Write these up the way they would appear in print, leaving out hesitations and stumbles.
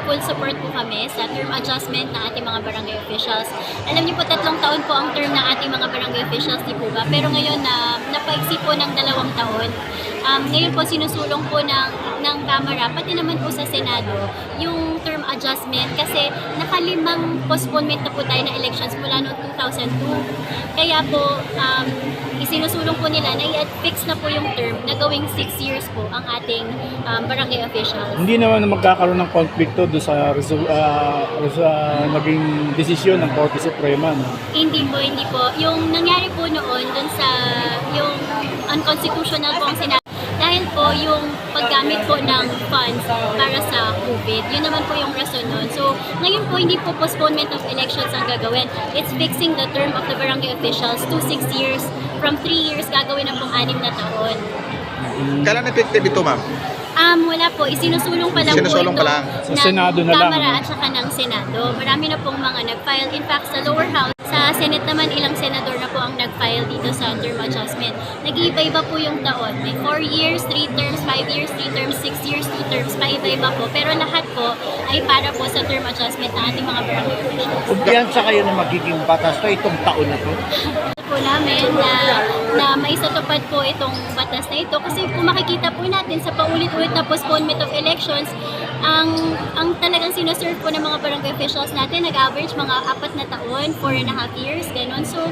full support po kami sa term adjustment ng ating mga barangay officials. Alam niyo po, 3 taon po ang term ng ating mga barangay officials, di po ba? Pero ngayon na napaiksi po ng 2 taon. Ngayon po sinusulong po ng Kamara, pati naman po sa Senado, yung term adjustment kasi nakalimang postponement na po tayo na elections mula noong 2002. Kaya po, isinusulong po nila na i-fix na po yung term na gawing 6 years po ang ating barangay officials. Hindi naman magkakaroon ng konflikto doon sa naging desisyon ng Korte Suprema. No? Hindi po. Yung nangyari po noon dun sa yung unconstitutional po ang sinabi. Dahil po yung paggamit po ng funds para sa COVID, yun naman po yung rason nun. So, ngayon po hindi po postponement of elections ang gagawin. It's fixing the term of the barangay officials to 6 years. From 3 years, gagawin na pong 6 na taon. Kailan effective ito, ma'am? Wala po. Isinusulong pa lang Sinusulong po ito pa lang. Sa Senado na lang, Kamara ano? at saka ng Senado. Marami na pong mga nag-file. In fact, sa lower house, sa Senate naman, ilang senador na po ang nag-file dito sa term adjustment. Nag-iiba-iba po yung taon. May 4 years, 3 terms, 5 years, 3 terms, 6 years, 2 terms, paiba-iba po. Pero lahat po ay para po sa term adjustment ng ating mga barangay officials. Kumpiyansa kayo na magiging batas to itong taon na to? Po namin na maisatupad po itong batas na ito kasi kung makikita po natin sa paulit-ulit na postponement of elections, ang talagang sinaserve po ng mga barangay officials natin nag-average mga 4 na taon, 4.5 years, gano'n. So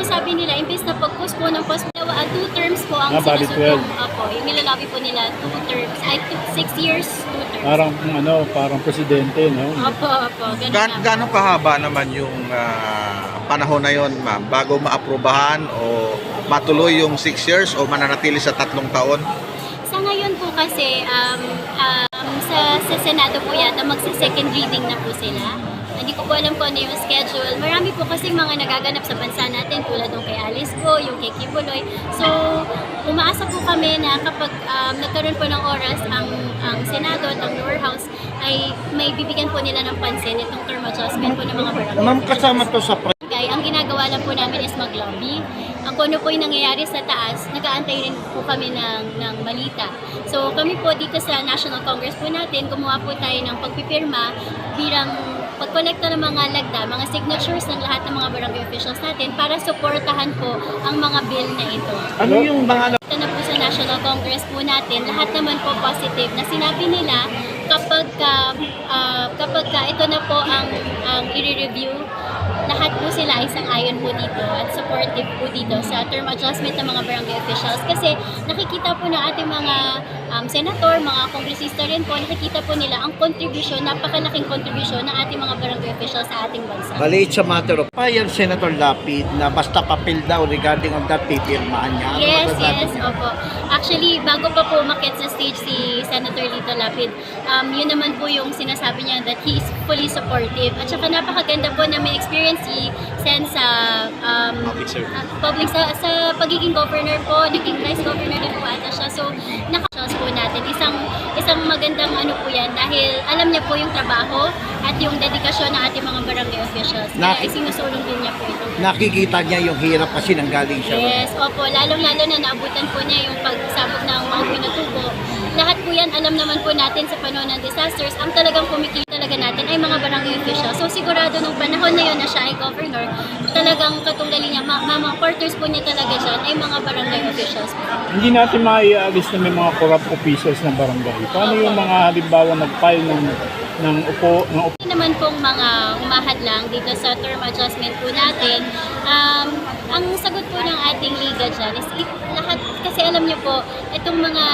sabi nila, imbes na pag-postpone ng 2 terms po ang bali sinusulong. 12. Opo, yung nilalobby po nila 2 terms, ay 6 years, 2 terms. Parang presidente, no? Opo, ganun nga. Gano'ng kahaba naman yung panahon na yon, ma'am, bago maaprubahan o matuloy yung 6 years o mananatili sa 3 taon? Sa ngayon po kasi, sa Senado po yata magsa-second reading na po sila. Hindi ko po alam kung ano yung schedule. Marami po kasi mga nagaganap sa bansa natin tulad ng kay Alice Go, yung kay Kibuloy. So, umaasa po kami na kapag nagkaroon po ng oras ang Senado at ang lower house ay may bibigyan po nila ng pansin itong term adjustment po ng mga barangay. Ma'am, kasama to sa Ang ginagawa lang po namin is mag-lobby. Ang kung ano po yung nangyayari sa taas, nag-aantay rin po kami ng balita. So kami po dito sa National Congress po natin, gumawa po tayo ng pagpipirma bilang pagkolekta ng mga lagda, mga signatures ng lahat ng mga barangay officials natin para suportahan po ang mga bill na ito. ano yung mga Ito na po sa National Congress po natin, lahat naman po positive na sinabi nila kapag ito na po ang i-review, lahat po sila ay sang-ayon po dito at supportive po dito sa term adjustment ng mga barangay officials kasi nakikita po ng ating mga senator, mga kongresista rin po, nakikita po nila ang contribution, napakalaking contribution ng ating mga barangay officials sa ating bansa. maliit sa matter of fire, Senator Lapid, na basta papel daw regarding on that, pipirmahan niya. Ano Yes, masasabi yes, niyo? opo. Actually, bago pa po umakyat sa stage si Senator Lito Lapid, yun naman po yung sinasabi niya that he is fully supportive. At saka napakaganda po na may experience si Sen sa sa pagiging governor po, naging vice governor din po ata siya. So, nakashows po natin. Isang magandang ano po yan dahil alam niya po yung trabaho at yung dedikasyon ng ating mga barangay officials. Kaya isinusulong din niya po ito. Nakikita niya yung hirap kasi nanggaling siya. Yes, opo. Lalong-lalo na naabutan po niya yung pagsabog ng mga Pinatubo. Lahat po yan, alam naman po natin sa panahon ng disasters, ang talagang kumikita talaga natin ay mga barangay officials. So sigurado nung panahon na yun na siya ay governor, talagang katunggali niya, mga quarters po niya talaga dyan ay mga barangay officials po. Hindi natin maialis na may mga corrupt officials ng barangay. Paano yung mga halimbawa nag-file ng upo? Hindi naman pong mga humahad lang dito sa term adjustment po natin. Ang sagot po ng ating liga dyan is lahat, kasi alam niyo po, itong mga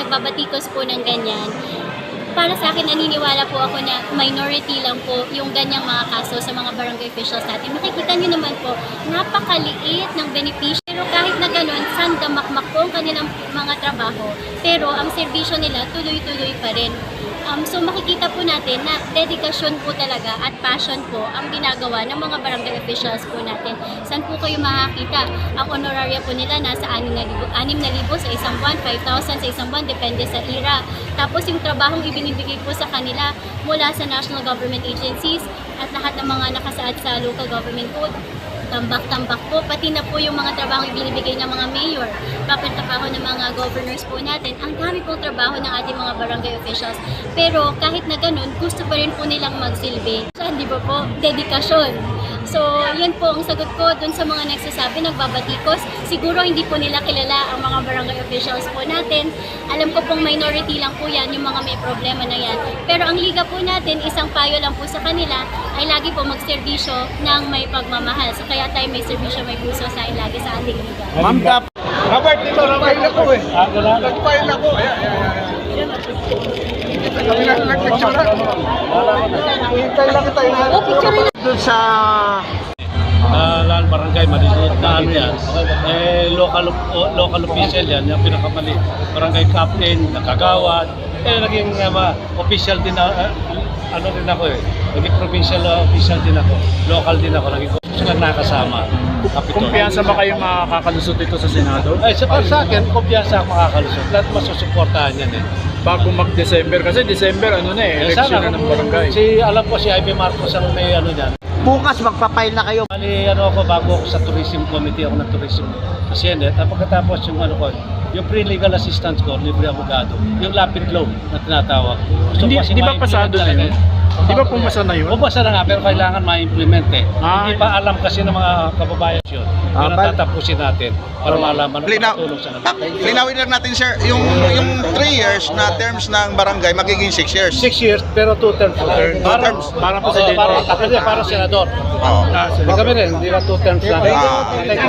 nagbabatikos po ng ganyan, para sa akin, naniniwala po ako na minority lang po yung ganyang mga kaso sa mga barangay officials natin. Makikita niyo naman po, napakaliit ng benepisyo. Pero kahit na ganun, sandamakmak po ang kanilang mga trabaho. Pero ang serbisyo nila, tuloy-tuloy pa rin. So makikita po natin na dedikasyon po talaga at passion po ang ginagawa ng mga barangay officials po natin. Saan po kayo makakita? Ang honoraria po nila nasa 6,000 sa isang buwan, 5,000 sa isang buwan, depende sa IRA. Tapos yung trabahong ibinibigay po sa kanila mula sa national government agencies at lahat ng mga nakasaad sa local government code, tambak-tambak po, pati na po yung mga trabaho binibigay ng mga mayor, proper trabaho ng mga governors po natin. Ang dami pong trabaho ng ating mga barangay officials. Pero kahit na ganun, gusto pa rin po nilang magsilbi. Di ba po? Dedikasyon. So, yun po ang sagot ko dun sa mga nagsasabi, nagbabatikos. Siguro hindi po nila kilala ang mga barangay officials po natin. Alam ko pong minority lang po yan, yung mga may problema na yan. Pero ang liga po natin, isang payo lang po sa kanila, ay lagi po magserbisyo ng may pagmamahal. So, kaya tayo may serbisyo, may puso sa lagi sa ating liga. Ma'am, dapat Robert, dito, Robert. Ako eh. Wala. Nag-file ako. Kami na nag-picture na. Hintay lang kita yun. doon sa Lahat barangay, maliliit na ano yan. Local official yan, yung pinakamali. Barangay captain, nakagawad. Naging official din na, ano din ako eh. Naging provincial official din ako. Local din ako. Naging official na nakasama. Kapitol. Kumpiyansa ba kayo makakalusot ito sa Senado? Ay, sa akin, kumpiyansa ako makakalusot. Lahat masusuportahan yan eh. Bago mag-December, kasi December ano na eh, election na ng barangay. Alam ko si Ivy Marcos ang may ano dyan. bukas magpa-file na kayo. Bali, ano ako, bago ako sa tourism committee, ako ng tourism sa Senate. At pagkatapos yung ano ko, yung pre-legal assistance ko, libre abogado, yung lapid law na tinatawag. Gusto ko kasi Di ba pasado na yun? Di ba pumasa na yun? Pumasa na nga, pero kailangan ma-implement eh. Hindi pa alam kasi ng mga kababayan yun. Yun ang tatapusin natin para malaman na makatulong sa natin. Linawin lang natin, sir, yung 3 years na terms ng barangay magiging 6 years. 6 years, pero 2 terms. Parang presidente. Parang senador. Oo. Kami rin, hindi na 2 terms lang.